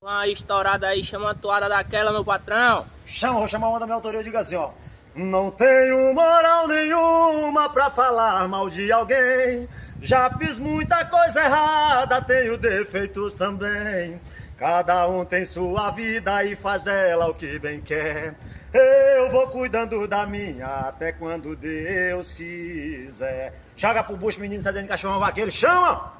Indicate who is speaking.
Speaker 1: Uma estourada aí, chama uma toada daquela, meu patrão.
Speaker 2: Chama, vou chamar uma da minha autoria e diga assim, ó. Não tenho moral nenhuma pra falar mal de alguém. Já fiz muita coisa errada, tenho defeitos também. Cada um tem sua vida e faz dela o que bem quer. Eu vou cuidando da minha até quando Deus quiser. Joga pro bucho, menino, cedendo cachorro vaqueiro, chama!